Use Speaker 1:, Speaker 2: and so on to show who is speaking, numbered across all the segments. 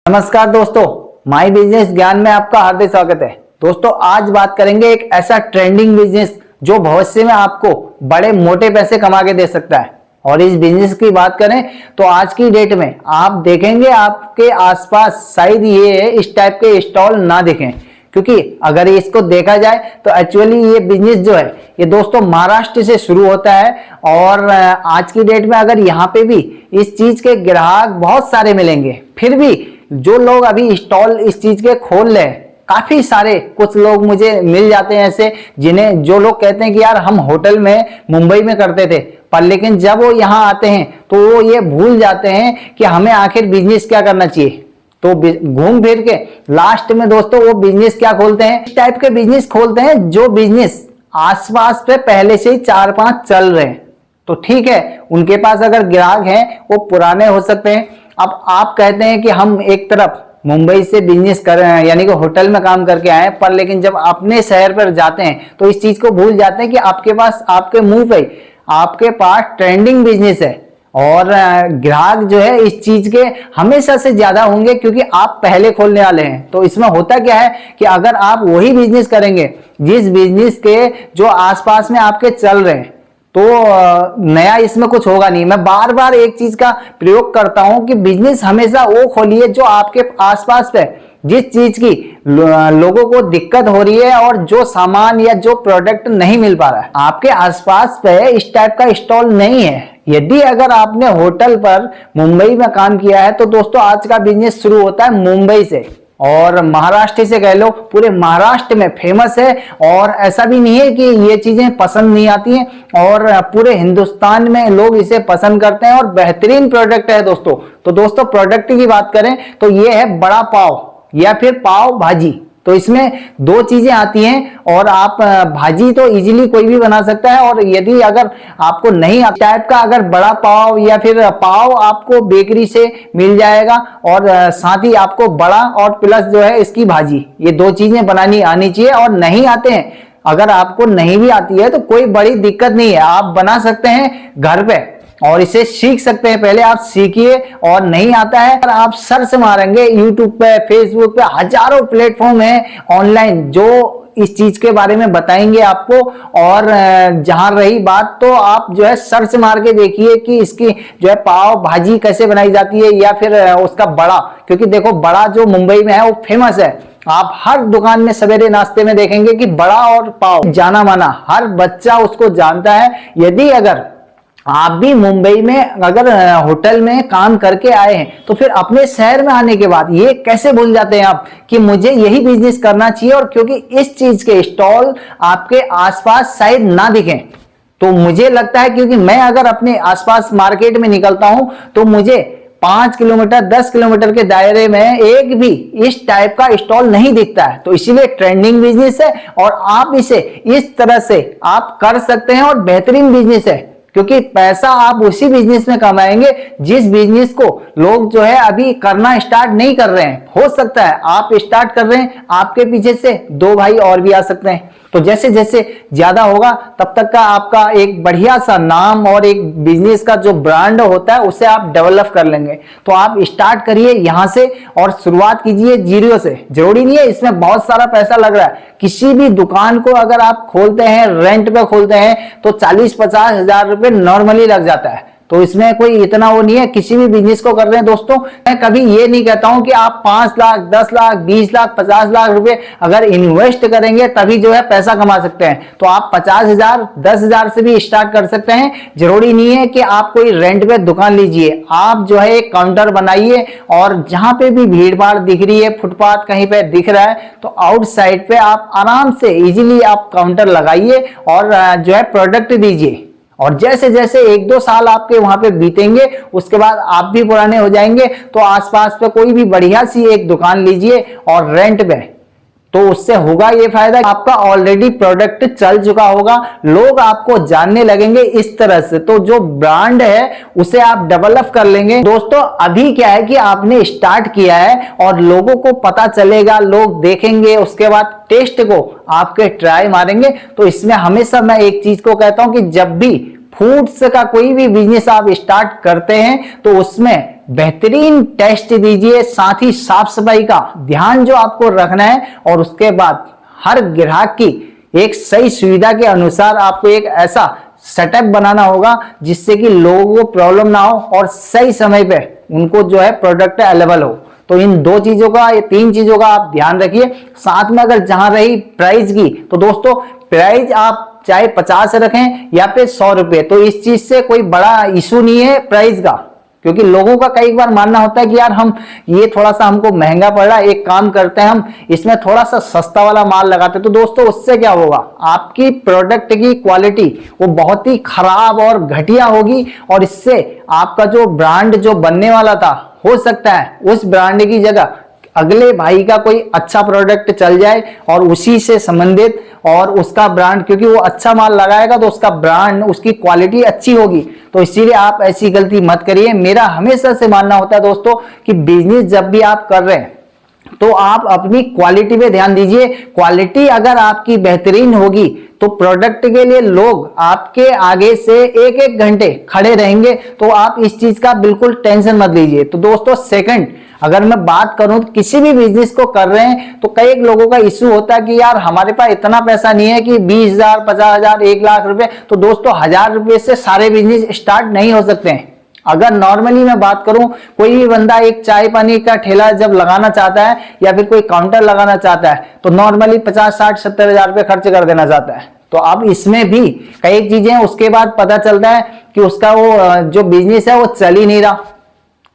Speaker 1: नमस्कार दोस्तों, my business ज्ञान में आपका हार्दिक स्वागत है। दोस्तों आज बात करेंगे एक ऐसा ट्रेंडिंग बिजनेस जो भविष्य में आपको बड़े मोटे पैसे कमा के दे सकता है। और इस बिजनेस की बात करें तो आज की डेट में आप देखेंगे आपके आसपास शायद ये इस टाइप के स्टॉल ना दिखें, क्योंकि अगर इसको देखा जाए तो एक्चुअली ये बिजनेस जो है ये दोस्तों महाराष्ट्र से शुरू होता है। और आज की डेट में अगर यहाँ पे भी इस चीज के ग्राहक बहुत सारे मिलेंगे, फिर भी जो लोग अभी स्टॉल इस चीज के खोल रहे हैं काफी सारे, कुछ लोग मुझे मिल जाते हैं ऐसे जिन्हें जो लोग कहते हैं कि यार हम होटल में मुंबई में करते थे, पर लेकिन जब वो यहाँ आते हैं तो वो ये भूल जाते हैं कि हमें आखिर बिजनेस क्या करना चाहिए। तो घूम फिर के लास्ट में दोस्तों वो बिजनेस क्या खोलते हैं, इस टाइप के बिजनेस खोलते हैं जो बिजनेस आसपास पे पहले से ही 4-5 चल रहे हैं। तो ठीक है, उनके पास अगर ग्राहक हैं वो पुराने हो सकते हैं। अब आप कहते हैं कि हम एक तरफ मुंबई से बिजनेस कर रहे हैं, यानी कि होटल में काम करके आए, पर लेकिन जब अपने शहर पर जाते हैं तो इस चीज को भूल जाते हैं कि आपके पास, आपके मुंह पे आपके पास ट्रेंडिंग बिजनेस है और ग्राहक जो है इस चीज के हमेशा से ज्यादा होंगे क्योंकि आप पहले खोलने वाले हैं। तो इसमें होता क्या है कि अगर आप वही बिजनेस करेंगे जिस बिजनेस के जो आसपास में आपके चल रहे हैं, तो नया इसमें कुछ होगा नहीं। मैं बार बार एक चीज का प्रयोग करता हूं कि बिजनेस हमेशा वो खोलिए जो आपके आसपास पे जिस चीज की लोगों को दिक्कत हो रही है और जो सामान या जो प्रोडक्ट नहीं मिल पा रहा है, आपके आसपास पे इस टाइप का स्टॉल नहीं है। यदि अगर आपने होटल पर मुंबई में काम किया है तो दोस्तों आज का बिजनेस शुरू होता है मुंबई से और महाराष्ट्र से कह लो, पूरे महाराष्ट्र में फेमस है। और ऐसा भी नहीं है कि ये चीजें पसंद नहीं आती हैं, और पूरे हिंदुस्तान में लोग इसे पसंद करते हैं और बेहतरीन प्रोडक्ट है दोस्तों। तो दोस्तों प्रोडक्ट की बात करें तो ये है बड़ा पाव या फिर पाव भाजी। तो इसमें दो चीजें आती हैं और आप भाजी तो इजीली कोई भी बना सकता है, और यदि अगर आपको नहीं टाइप का अगर बड़ा पाव या फिर पाव आपको बेकरी से मिल जाएगा, और साथ ही आपको बड़ा और प्लस जो है इसकी भाजी, ये दो चीजें बनानी आनी चाहिए। और नहीं आते हैं, अगर आपको नहीं भी आती है तो कोई बड़ी दिक्कत नहीं है, आप बना सकते हैं घर पे और इसे सीख सकते हैं। पहले आप सीखिए, और नहीं आता है और आप सर्च मारेंगे यूट्यूब पे, फेसबुक पे, हजारों प्लेटफॉर्म है ऑनलाइन जो इस चीज के बारे में बताएंगे आपको। और जहां रही बात, तो आप जो है सर्च मार के देखिए कि इसकी जो है पाव भाजी कैसे बनाई जाती है, या फिर उसका बड़ा, क्योंकि देखो बड़ा जो मुंबई में है वो फेमस है। आप हर दुकान में सवेरे नाश्ते में देखेंगे कि बड़ा और पाव जाना माना, हर बच्चा उसको जानता है। यदि अगर आप भी मुंबई में अगर होटल में काम करके आए हैं तो फिर अपने शहर में आने के बाद ये कैसे भूल जाते हैं आप कि मुझे यही बिजनेस करना चाहिए। और क्योंकि इस चीज के स्टॉल आपके आसपास शायद ना दिखें, तो मुझे लगता है, क्योंकि मैं अगर अपने आसपास मार्केट में निकलता हूं तो मुझे 5 किलोमीटर 10 किलोमीटर के दायरे में एक भी इस टाइप का स्टॉल नहीं दिखता है। तो इसीलिए ट्रेंडिंग बिजनेस है और आप इसे इस तरह से आप कर सकते हैं और बेहतरीन बिजनेस है, क्योंकि पैसा आप उसी बिजनेस में कमाएंगे जिस बिजनेस को लोग जो है अभी करना स्टार्ट नहीं कर रहे हैं। हो सकता है आप स्टार्ट कर रहे हैं, आपके पीछे से 2 भाई और भी आ सकते हैं। तो जैसे जैसे ज्यादा होगा तब तक का आपका एक बढ़िया सा नाम और एक बिजनेस का जो ब्रांड होता है उसे आप डेवलप कर लेंगे। तो आप स्टार्ट करिए यहाँ से और शुरुआत कीजिए जीरो से। जरूरी नहीं है इसमें बहुत सारा पैसा लग रहा है। किसी भी दुकान को अगर आप खोलते हैं, रेंट पे खोलते हैं, तो 40-50 हजार रुपए नॉर्मली लग जाता है। तो इसमें कोई इतना वो नहीं है। किसी भी बिजनेस को कर रहे हैं दोस्तों, मैं कभी ये नहीं कहता हूं कि आप 5 लाख 10 लाख 20 लाख 50 लाख रुपए अगर इन्वेस्ट करेंगे तभी जो है पैसा कमा सकते हैं। तो आप 50,000 10,000 से भी स्टार्ट कर सकते हैं। जरूरी नहीं है कि आप कोई रेंट पे दुकान लीजिए, आप जो है एक काउंटर बनाइए और जहां पे भी भीड़ भाड़ दिख रही है, फुटपाथ कहीं पे दिख रहा है, तो आउटसाइड पे आप आराम से इजीली आप काउंटर लगाइए और जो है प्रोडक्ट दीजिए। और जैसे जैसे 1-2 साल आपके वहां पे बीतेंगे, उसके बाद आप भी पुराने हो जाएंगे, तो आसपास पे कोई भी बढ़िया सी एक दुकान लीजिए और रेंट पे। तो उससे होगा ये फायदा, आपका ऑलरेडी प्रोडक्ट चल चुका होगा, लोग आपको जानने लगेंगे इस तरह से। तो जो ब्रांड है उसे आप डेवलप कर लेंगे। दोस्तों अभी क्या है कि आपने स्टार्ट किया है और लोगों को पता चलेगा, लोग देखेंगे, उसके बाद टेस्ट को आपके ट्राई मारेंगे। तो इसमें हमेशा मैं एक चीज को कहता हूं कि जब भी फूड्स का कोई भी बिजनेस आप स्टार्ट करते हैं तो उसमें बेहतरीन टेस्ट दीजिए, साथ ही साफ सफाई का ध्यान जो आपको रखना है, और उसके बाद हर ग्राहक की एक सही सुविधा के अनुसार आपको एक ऐसा सेटअप बनाना होगा जिससे कि लोगों को प्रॉब्लम ना हो और सही समय पे उनको जो है प्रोडक्ट अवेलेबल हो। तो इन दो चीजों का, ये तीन चीजों का आप ध्यान रखिए। साथ में अगर जहां रही प्राइस की, तो दोस्तों प्राइस आप चाहे 50 रखें या फिर 100 रुपए, तो इस चीज से कोई बड़ा इशू नहीं है प्राइस का, क्योंकि लोगों का कई बार मानना होता है कि यार हम ये थोड़ा सा हमको महंगा पड़ रहा है, एक काम करते हैं हम इसमें थोड़ा सा सस्ता वाला माल लगाते हैं। तो दोस्तों उससे क्या होगा, आपकी प्रोडक्ट की क्वालिटी वो बहुत ही खराब और घटिया होगी, और इससे आपका जो ब्रांड जो बनने वाला था, हो सकता है उस ब्रांड की जगह अगले भाई का कोई अच्छा प्रोडक्ट चल जाए और उसी से संबंधित, और उसका ब्रांड, क्योंकि वो अच्छा माल लगाएगा तो उसका ब्रांड, उसकी क्वालिटी अच्छी होगी। तो इसीलिए आप ऐसी गलती मत करिए। मेरा हमेशा से मानना होता है दोस्तों कि बिजनेस जब भी आप कर रहे हैं तो आप अपनी क्वालिटी पे ध्यान दीजिए। क्वालिटी अगर आपकी बेहतरीन होगी तो प्रोडक्ट के लिए लोग आपके आगे से एक एक घंटे खड़े रहेंगे। तो आप इस चीज का बिल्कुल टेंशन मत लीजिए। तो दोस्तों सेकंड, अगर मैं बात करूं तो किसी भी बिजनेस को कर रहे हैं तो कई लोगों का इश्यू होता है कि यार हमारे पास इतना पैसा नहीं है कि 20,000, 50,000, 1 लाख रुपए। तो दोस्तों 1,000 रुपए से सारे बिजनेस स्टार्ट नहीं हो सकते हैं। अगर नॉर्मली मैं बात करूं, कोई भी बंदा एक चाय पानी का ठेला जब लगाना चाहता है या फिर कोई काउंटर लगाना चाहता है तो नॉर्मली 50, 60, 70 हजार रुपए खर्च कर देना चाहता है। तो अब इसमें भी कई चीजें उसके बाद पता चलता है कि उसका वो जो बिजनेस है वो चल ही नहीं रहा,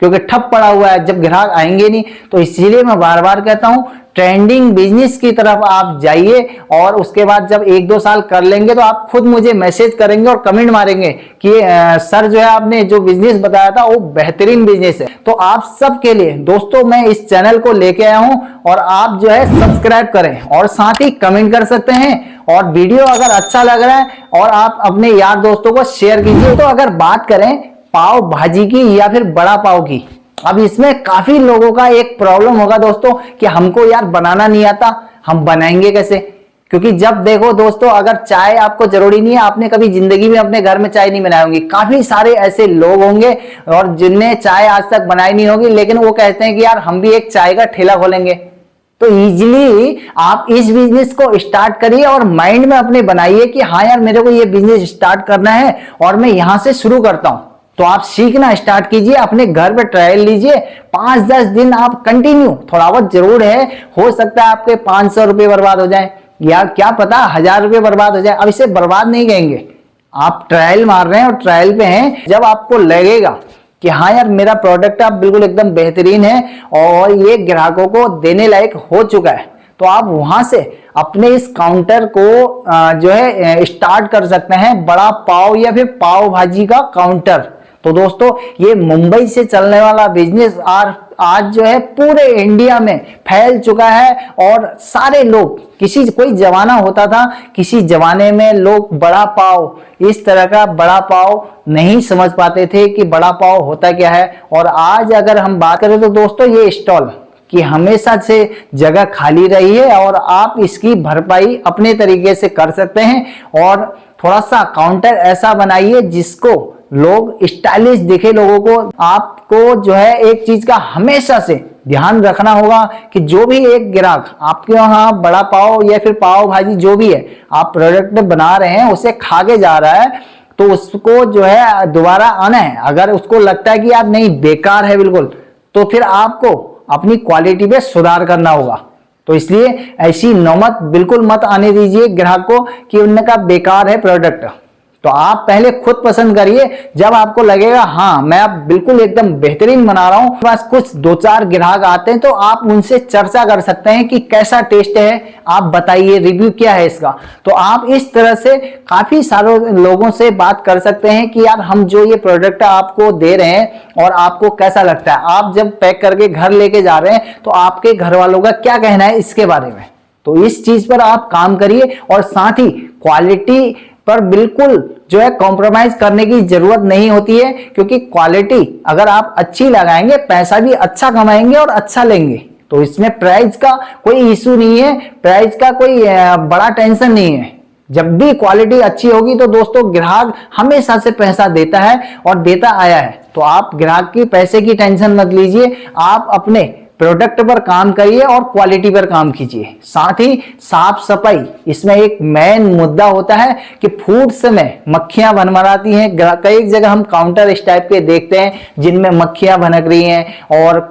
Speaker 1: क्योंकि ठप पड़ा हुआ है, जब ग्राहक आएंगे नहीं। तो इसीलिए मैं बार बार कहता हूं ट्रेंडिंग बिजनेस की तरफ आप जाइए, और उसके बाद जब 1-2 साल कर लेंगे तो आप खुद मुझे मैसेज करेंगे और कमेंट मारेंगे कि सर जो है आपने जो बिजनेस बताया था वो बेहतरीन बिजनेस है। तो आप सबके लिए दोस्तों मैं इस चैनल को लेके आया हूं, और आप जो है सब्सक्राइब करें और साथ ही कमेंट कर सकते हैं, और वीडियो अगर अच्छा लग रहा है और आप अपने यार दोस्तों को शेयर कीजिए। तो अगर बात करें पाव भाजी की या फिर बड़ा पाव की, अब इसमें काफी लोगों का एक प्रॉब्लम होगा दोस्तों कि हमको यार बनाना नहीं आता, हम बनाएंगे कैसे। क्योंकि जब देखो दोस्तों, अगर चाय आपको जरूरी नहीं है, आपने कभी जिंदगी में अपने घर में चाय नहीं बनाई होगी, काफी सारे ऐसे लोग होंगे और जिनने चाय आज तक बनाई नहीं होगी, लेकिन वो कहते हैं कि यार हम भी एक चाय का ठेला खोलेंगे। तो इजीली आप इस बिजनेस को स्टार्ट करिए और माइंड में अपने बनाइए कि हाँ यार मेरे को ये बिजनेस स्टार्ट करना है और मैं यहां से शुरू करता हूं। तो आप सीखना स्टार्ट कीजिए, अपने घर पे ट्रायल लीजिए, 5-10 दिन आप कंटिन्यू, थोड़ा बहुत जरूर है, हो सकता है आपके 500 रुपए बर्बाद हो जाए, या क्या पता 1,000 रुपए बर्बाद हो जाए। अब इसे बर्बाद नहीं कहेंगे, आप ट्रायल मार रहे हैं और ट्रायल पे हैं। जब आपको लगेगा कि हाँ यार मेरा प्रोडक्ट अब बिल्कुल एकदम बेहतरीन है और ये ग्राहकों को देने लायक हो चुका है, तो आप वहां से अपने इस काउंटर को जो है स्टार्ट कर सकते हैं, बड़ा पाव या फिर पाव भाजी का काउंटर। तो दोस्तों ये मुंबई से चलने वाला बिजनेस आज जो है पूरे इंडिया में फैल चुका है, और सारे लोग, कोई जमाना होता था, किसी जमाने में लोग बड़ा पाव, इस तरह का बड़ा पाव नहीं समझ पाते थे कि बड़ा पाव होता क्या है। और आज अगर हम बात करें तो दोस्तों ये स्टॉल की हमेशा से जगह खाली रही है, और आप इसकी भरपाई अपने तरीके से कर सकते हैं। और थोड़ा सा काउंटर ऐसा बनाइए जिसको लोग स्टाइलिश दिखे लोगों को। आपको जो है एक चीज का हमेशा से ध्यान रखना होगा कि जो भी एक ग्राहक आपके वहां बड़ा पाव या फिर पाव भाजी जो भी है आप प्रोडक्ट बना रहे हैं उसे खा के जा रहा है, तो उसको जो है दोबारा आना है। अगर उसको लगता है कि यार नहीं बेकार है बिल्कुल, तो फिर आपको अपनी क्वालिटी पे सुधार करना होगा। तो इसलिए ऐसी नौबत बिल्कुल मत आने दीजिए ग्राहक को कि उनका बेकार है प्रोडक्ट। तो आप पहले खुद पसंद करिए, जब आपको लगेगा हाँ मैं अब बिल्कुल एकदम बेहतरीन बना रहा हूं, बस कुछ 2-4 ग्राहक आते हैं तो आप उनसे चर्चा कर सकते हैं कि कैसा टेस्ट है, आप बताइए रिव्यू क्या है इसका। तो आप इस तरह से काफी सारे लोगों से बात कर सकते हैं कि यार हम जो ये प्रोडक्ट आपको दे रहे हैं और आपको कैसा लगता है। आप जब पैक करके घर लेके जा रहे हैं तो आपके घर वालों का क्या कहना है इसके बारे में। तो इस चीज पर आप काम करिए, और साथ ही क्वालिटी पर बिल्कुल जो है कॉम्प्रोमाइज करने की जरूरत नहीं होती है, क्योंकि क्वालिटी अगर आप अच्छी लगाएंगे पैसा भी अच्छा कमाएंगे और अच्छा लेंगे। तो इसमें प्राइस का कोई इशू नहीं है, प्राइस का कोई बड़ा टेंशन नहीं है। जब भी क्वालिटी अच्छी होगी तो दोस्तों ग्राहक हमेशा से पैसा देता है और देता आया है। तो आप ग्राहक की पैसे की टेंशन मत लीजिए, आप अपने प्रोडक्ट पर काम करिए और क्वालिटी पर काम कीजिए। साथ ही साफ सफाई इसमें एक मेन मुद्दा होता है कि फूड्स में मक्खियां भनभनाती हैं। कई जगह हम काउंटर इस टाइप के देखते हैं जिनमें मक्खियां भनक रही हैं और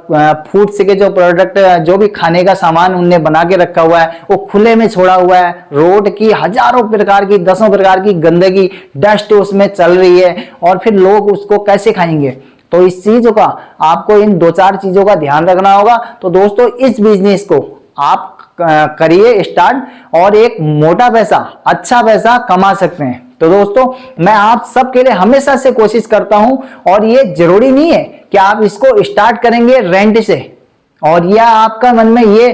Speaker 1: फूड्स के जो प्रोडक्ट, जो भी खाने का सामान उनने बना के रखा हुआ है वो खुले में छोड़ा हुआ है। रोड की हजारों प्रकार की, दसों प्रकार की गंदगी, डस्ट उसमें चल रही है और फिर लोग उसको कैसे खाएंगे। तो इस चीज का आपको, इन 2-4 चीजों का ध्यान रखना होगा। तो दोस्तों इस बिजनेस को आप करिए स्टार्ट और एक मोटा पैसा, अच्छा पैसा कमा सकते हैं। तो दोस्तों मैं आप सबके लिए हमेशा से कोशिश करता हूं और ये जरूरी नहीं है कि आप इसको स्टार्ट करेंगे रेंट से और या आपका मन में ये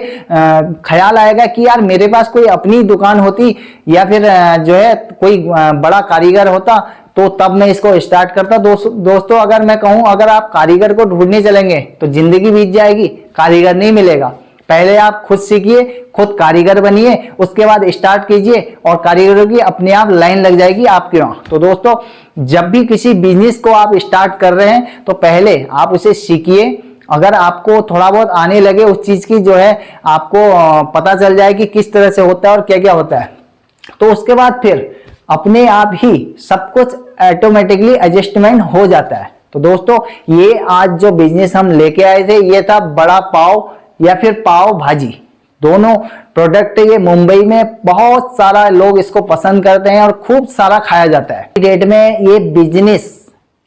Speaker 1: ख्याल आएगा कि यार मेरे पास कोई अपनी दुकान होती या फिर जो है कोई बड़ा कारीगर होता तो तब मैं इसको स्टार्ट करता। दोस्तों अगर मैं कहूं, अगर आप कारीगर को ढूंढने चलेंगे तो जिंदगी बीत जाएगी, कारीगर नहीं मिलेगा। पहले आप खुद सीखिए, खुद कारीगर बनिए, उसके बाद स्टार्ट कीजिए और कारीगरों की अपने आप लाइन लग जाएगी आपके वहां। तो दोस्तों जब भी किसी बिजनेस को आप स्टार्ट कर रहे हैं तो पहले आप उसे सीखिए। अगर आपको थोड़ा बहुत आने लगे उस चीज की, जो है आपको पता चल जाए कि किस तरह से होता है और क्या क्या होता है, तो उसके बाद फिर अपने आप ही सब कुछ ऑटोमेटिकली एडजस्टमेंट हो जाता है। तो दोस्तों ये आज जो बिजनेस हम लेके आए थे ये था बड़ा पाव या फिर पाव भाजी। दोनों प्रोडक्ट ये मुंबई में बहुत सारा लोग इसको पसंद करते हैं और खूब सारा खाया जाता है। डेट में ये बिजनेस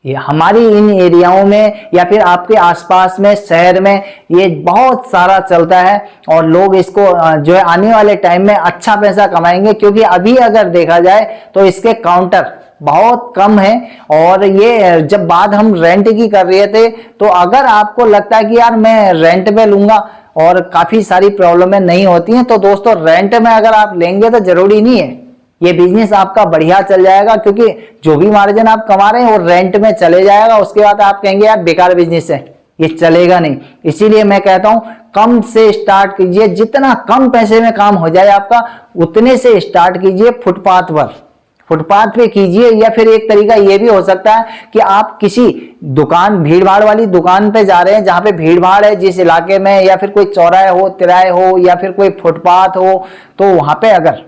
Speaker 1: ये हमारी इन एरियाओं में या फिर आपके आसपास में शहर में ये बहुत सारा चलता है और लोग इसको जो है आने वाले टाइम में अच्छा पैसा कमाएंगे, क्योंकि अभी अगर देखा जाए तो इसके काउंटर बहुत कम है। और ये जब बात हम रेंट की कर रहे थे तो अगर आपको लगता है कि यार मैं रेंट पे लूंगा और काफी सारी प्रॉब्लमें नहीं होती हैं, तो दोस्तों रेंट में अगर आप लेंगे तो जरूरी नहीं है ये बिजनेस आपका बढ़िया चल जाएगा, क्योंकि जो भी मार्जिन आप कमा रहे हैं वो रेंट में चले जाएगा। उसके बाद आप कहेंगे यार बेकार बिजनेस है, ये चलेगा नहीं। इसीलिए मैं कहता हूं कम से स्टार्ट कीजिए, जितना कम पैसे में काम हो जाए आपका उतने से स्टार्ट कीजिए। फुटपाथ पे कीजिए, या फिर एक तरीका ये भी हो सकता है कि आप किसी दुकान, भीड़ भाड़ वाली दुकान पे जा रहे हैं जहां पे भीड़ भाड़ है जिस इलाके में, या फिर कोई चौराहे हो, तिराहे हो या फिर कोई फुटपाथ हो, तो वहां पे अगर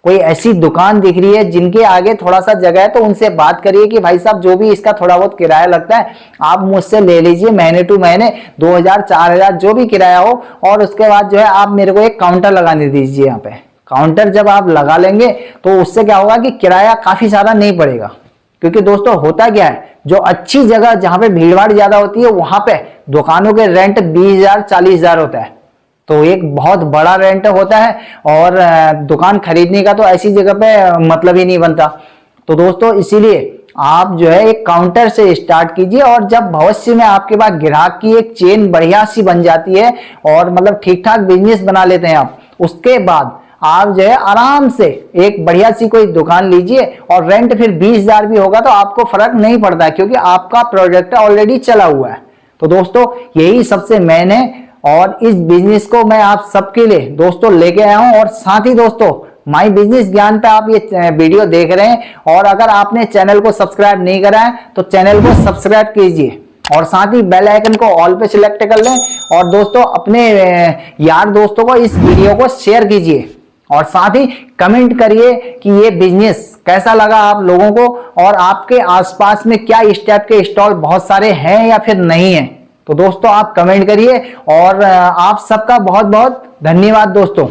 Speaker 1: कोई ऐसी दुकान दिख रही है जिनके आगे थोड़ा सा जगह है तो उनसे बात करिए कि भाई साहब जो भी इसका थोड़ा बहुत किराया लगता है आप मुझसे ले लीजिए, महीने टू महीने 2000-4000 जो भी किराया हो। और उसके बाद जो है आप मेरे को एक काउंटर लगाने दीजिए। यहाँ पे काउंटर जब आप लगा लेंगे तो उससे क्या होगा कि किराया काफी सारा नहीं पड़ेगा। क्योंकि दोस्तों होता क्या है, जो अच्छी जगह जहां पे भीड़ भाड़ ज्यादा होती है वहां पे दुकानों के रेंट 20,000-40,000 होता है, तो एक बहुत बड़ा रेंट होता है और दुकान खरीदने का तो ऐसी जगह पे मतलब ही नहीं बनता। तो दोस्तों इसीलिए आप जो है एक काउंटर से स्टार्ट कीजिए और जब भविष्य में आपके पास ग्राहक की एक चेन बढ़िया सी बन जाती है और मतलब ठीक ठाक बिजनेस बना लेते हैं आप, उसके बाद आप जो है आराम से एक बढ़िया सी कोई दुकान लीजिए और रेंट फिर 20,000 भी होगा तो आपको फर्क नहीं पड़ता है, क्योंकि आपका प्रोजेक्ट ऑलरेडी चला हुआ है। तो दोस्तों यही सबसे मेन है और इस बिजनेस को मैं आप सबके लिए दोस्तों लेके आया हूं। और साथ ही दोस्तों माय बिजनेस ज्ञान पे आप ये वीडियो देख रहे हैं और अगर आपने चैनल को सब्सक्राइब नहीं करा है तो चैनल को सब्सक्राइब कीजिए और साथ ही बेल आइकन को ऑल पे सिलेक्ट कर लें। और दोस्तों अपने यार दोस्तों को इस वीडियो को शेयर कीजिए और साथ ही कमेंट करिए कि ये बिजनेस कैसा लगा आप लोगों को और आपके आसपास में क्या इस टाइप के स्टॉल बहुत सारे हैं या फिर नहीं है। तो दोस्तों आप कमेंट करिए और आप सबका बहुत बहुत धन्यवाद दोस्तों।